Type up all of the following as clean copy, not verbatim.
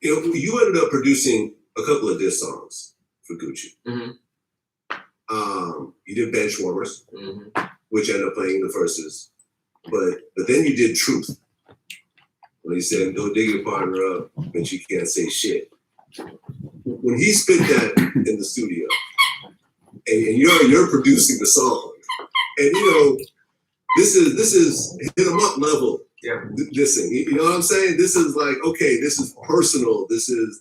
you ended up producing a couple of diss songs for Gucci. Mm-hmm. You did Bench Warmers, Mm-hmm. which ended up playing the verses, but then you did Truth. When he said, "Go dig your partner up, but you can't say shit." When he spit that in the studio, and you're producing the song, and this is hit 'em up level. Yeah. Dissing. You know what I'm saying? This is like, okay, this is personal. This is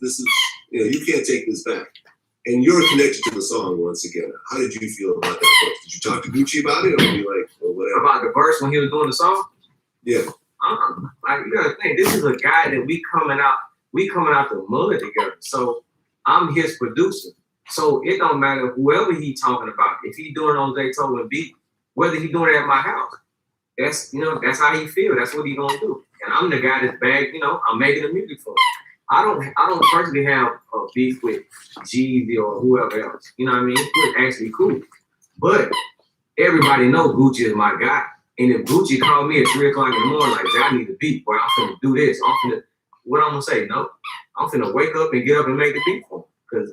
you can't take this back. And you're connected to the song once again. How did you feel about that verse? Did you talk to Gucci about it, or were you like, or whatever? About the verse when he was doing the song? Yeah. Like, you gotta think, this is a guy that we coming out the mud together. So I'm his producer. So it don't matter whoever he talking about. If he doing on Daytona beat, whether he doing it at my house, that's how he feel. That's what he gonna do. And I'm the guy that's bagged. I'm making the music for him. I don't personally have a beef with Jeezy or whoever else. You know what I mean? We're actually cool. But everybody know Gucci is my guy. And if Gucci called me at 3 o'clock in the morning, like, I need a beat, boy, I'm finna do this. What I'm gonna say? No, I'm finna wake up and get up and make the beat for him.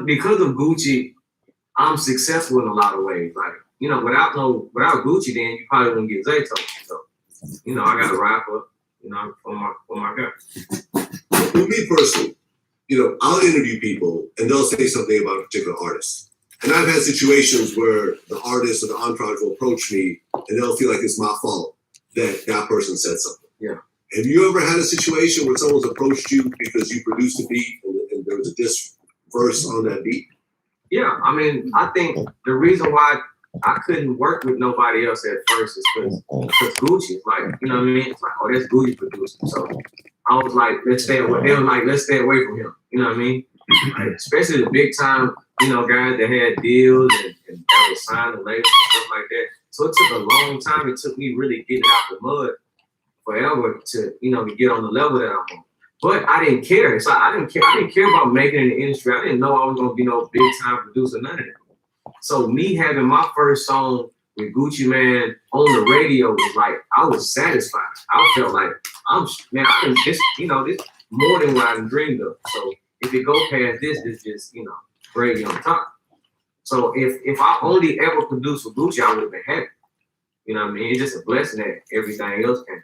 Because of Gucci, I'm successful in a lot of ways. Like, without Gucci, then you probably wouldn't get Zayto. So, I got to wrap up, for my guy. For me personally, I'll interview people and they'll say something about a particular artist. And I've had situations where the artist or the entourage will approach me and they'll feel like it's my fault that person said something. Yeah. Have you ever had a situation where someone's approached you because you produced a beat and there was a diss verse on that beat? Yeah, I mean, I think the reason why I couldn't work with nobody else at first is because Gucci, like, you know what I mean? It's like, oh, that's Gucci producing. So I was like, let's stay away. They were like, let's stay away from him. You know what I mean? Like, especially the big time, guys that had deals and that was signed and labels and stuff like that. So it took a long time. It took me really getting out the mud forever to, to get on the level that I'm on. But I didn't care. So I didn't care about making it in the industry. I didn't know I was gonna be no big time producer, none of that. So me having my first song with Gucci Mane on the radio was like, I was satisfied. I felt like this more than what I dreamed of. So if it go past this just gravy on top. So if I only ever produced with Gucci, I would have been happy. You know what I mean? It's just a blessing that everything else came.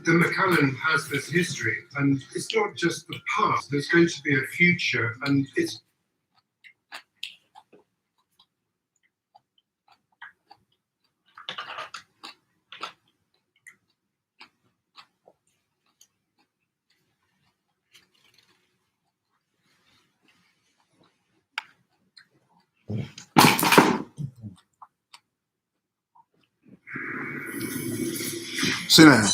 The McAllen has this history, and it's not just the past. There's going to be a future, and it's. Sit down.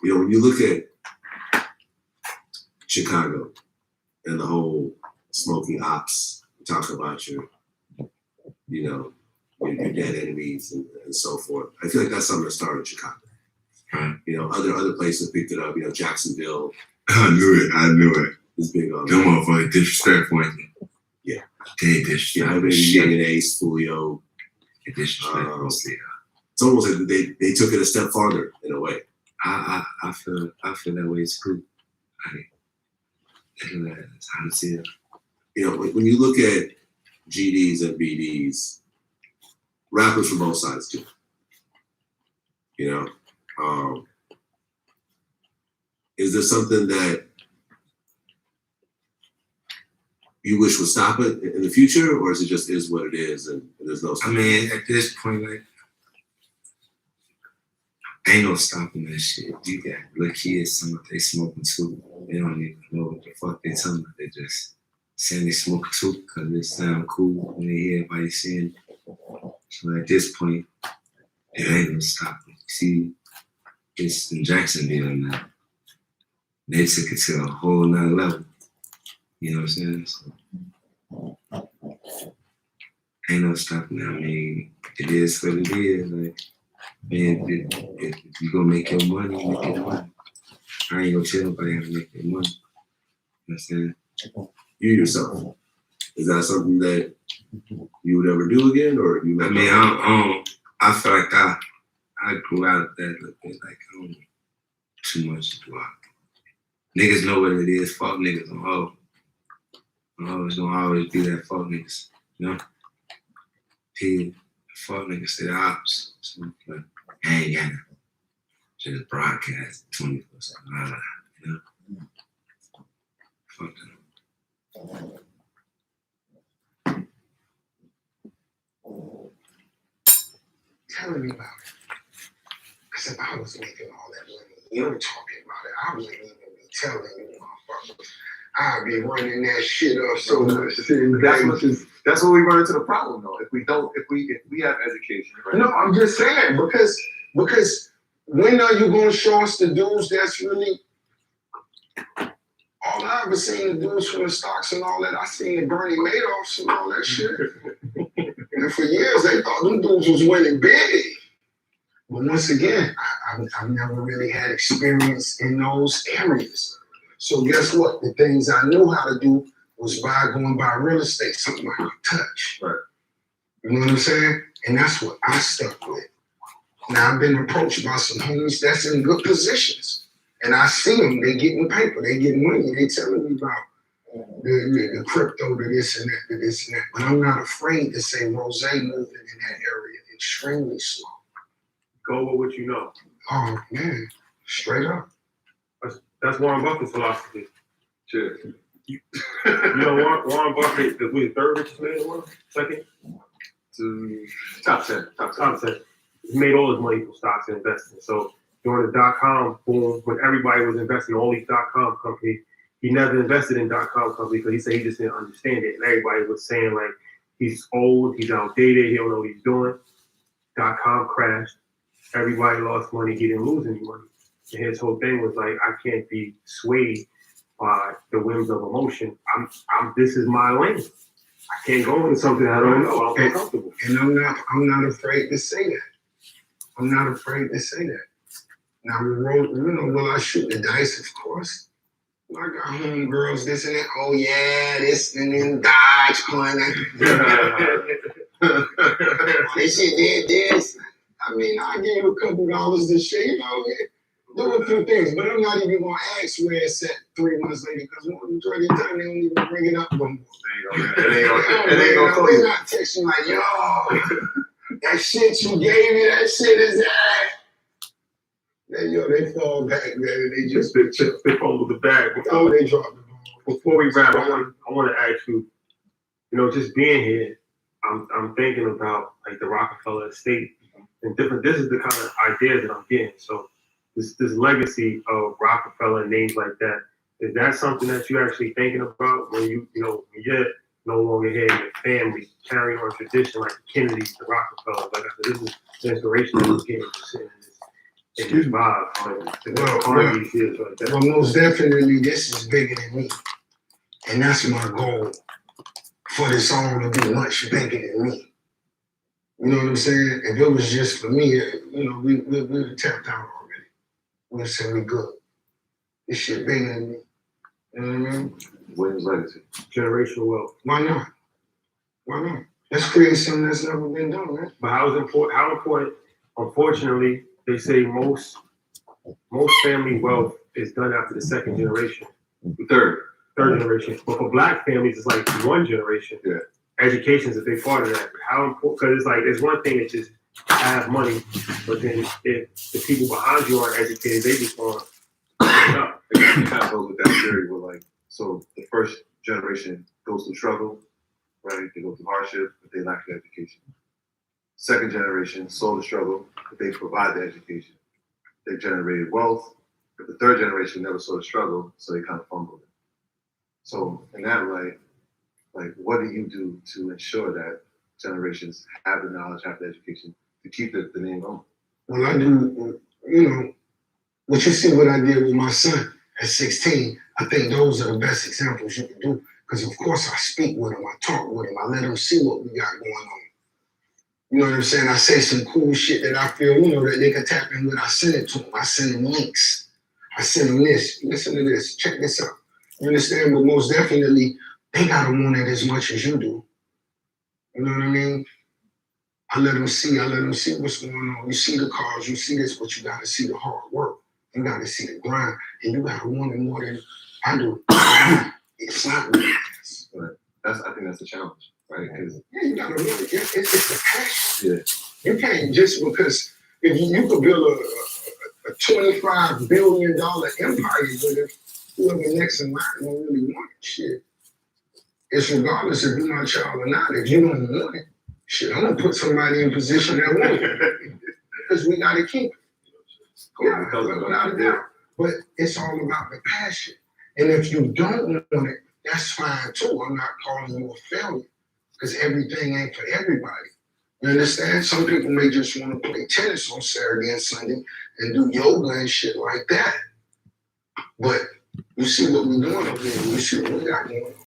When you look at Chicago and the whole smoking ops, talk about your dead enemies and so forth. I feel like that's something that started in Chicago. Right. Other places picked it up. Jacksonville. I knew it. It's big on them motherfuckers disrespectful. Yeah. They disrespectful. Yeah, maybe Young and Ace, Fulio. Disrespectful. It's almost like they took it a step farther in a way. I feel that way too. That's how I see it. When you look at GDs and BDs, rappers from both sides too. Is there something that you wish would stop it in the future, or is it just is what it is and there's no stopping? I mean, at this point, like, ain't no stopping that shit. You got little kids, some of they smoking too. They don't even know what the fuck they talking about. They just saying they smoking too because it sound cool when they hear everybody saying it. So at this point, it ain't no stopping. See, it's in Jacksonville now. They took it to a whole nother level. You know what I'm saying? So, ain't no stopping it. I mean, it is what it is. Like, man, if you gonna make your money, make your money. I ain't gonna tell nobody how to make their money. You know what I'm saying? You yourself, is that something that you would ever do again, or you? I mean, I feel like I grew out that little bit, like I don't know too much to do. Niggas know what it is. Fuck niggas on hoe. Hoes gonna always be that fuck niggas. You know? P, fuck niggas say the opposite. So, like, I ain't got to just broadcast 24/7. You know? Fuck them. Telling me about it. Because if I was making all that money, you're talking about it, I wouldn't even be telling you motherfuckers. I'd be running that shit up so much. That's what we run into the problem though. If we have education, right? No, I'm just saying because when are you gonna show us the dudes that's really all I ever seen the dudes from the stocks and all that, I seen the Bernie Madoffs and all that shit. And for years they thought them dudes was winning big. But once again, I've never really had experience in those areas. So guess what? The things I knew how to do was going by real estate, something I could touch. Right. You know what I'm saying? And that's what I stuck with. Now I've been approached by some homies that's in good positions. And I see them, they getting paper, they getting money, they telling me about the crypto, to this and that, to this and that. But I'm not afraid to say Rose moving in that area extremely slow. Go with what you know. Oh man, straight up. That's Warren Buffett's philosophy. Cheers. You know, Warren Buffett, the third richest man in the world? Second? To top 10. Top 10. He made all his money from stocks and investing. So during the .com boom, when everybody was investing in all these .com companies, he never invested in .com companies because he said he just didn't understand it. And everybody was saying like, he's old, he's outdated, he don't know what he's doing. .com crashed. Everybody lost money, he didn't lose any money. And his whole thing was like, I can't be swayed by the whims of emotion. This is my lane. I can't go into something I don't know. I'm uncomfortable. And I'm not afraid to say that. I'm not afraid to say that. Now will I shoot the dice? Of course. I got homegirls, this and that. Oh yeah, this and then Dodge coin. This shit did this. I mean, I gave a couple dollars to shit, you know, do a few things, but I'm not even gonna ask where it's at 3 months later because majority of the time they don't even bring it up no more. They're not texting like, yo, that shit you gave me, that shit is that. They fall back, man, and they just they fall with the bag. They drop the ball. Before we wrap, I want to ask you, just being here, I'm thinking about like the Rockefeller estate and different. This is the kind of ideas that I'm getting. So this legacy of Rockefeller and names like that, is that something that you're actually thinking about when you're no longer here, your family carrying on tradition like the Kennedys, the Rockefellers? Like I said, this is the inspiration that I'm getting. Excuse me. Well, most definitely, this is bigger than me, and that's my goal for this all to be much bigger than me. You know what I'm saying? If it was just for me, we would have tapped out already. We would say we good. This shit bigger than me. You know what I mean? Williams legacy. Generational wealth. Why not? Why not? Let's create something that's never been done, man. But how important? Unfortunately, they say most family wealth is done after the second generation. Third generation. But for black families, it's like one generation. Yeah. Education is a big part of that. How important? Because it's like it's one thing to just have money, but then if the people behind you aren't educated, they just want to. It kind of goes with that theory where like, so the first generation goes through struggle, right? They go through hardship, but they lack the education. Second generation saw the struggle, but they provide the education. They generated wealth, but the third generation never saw the struggle, so they kind of fumbled it. So in that way, like, what do you do to ensure that generations have the knowledge, have the education to keep the name going? Well, I do, what you see what I did with my son at 16, I think those are the best examples you can do. Because of course I speak with him, I talk with him, I let him see what we got going on. You know what I'm saying? I say some cool shit that I feel, that they can tap in with. I send it to them. I send them links. I send them this. Listen to this. Check this out. You understand? But most definitely, they got to want it as much as you do. You know what I mean? I let them see what's going on. You see the cars, you see this, but you gotta see the hard work. You gotta see the grind, and you gotta want it more than I do. It's not really this. I think that's the challenge, right? Because Yeah, you gotta really, it's the passion. Yeah. You can't just because if you could build a $25 billion empire, but if whoever next in line don't really want it, shit. It's regardless if you're my child or not. If you don't want it, shit, I'm gonna put somebody in position that want it. Because we gotta keep it. Yeah, without a doubt. But it's all about the passion. And if you don't want it, that's fine too. I'm not calling you a failure. Because everything ain't for everybody. You understand? Some people may just want to play tennis on Saturday and Sunday and do yoga and shit like that. But you see what we're doing over here. You see what we got going on.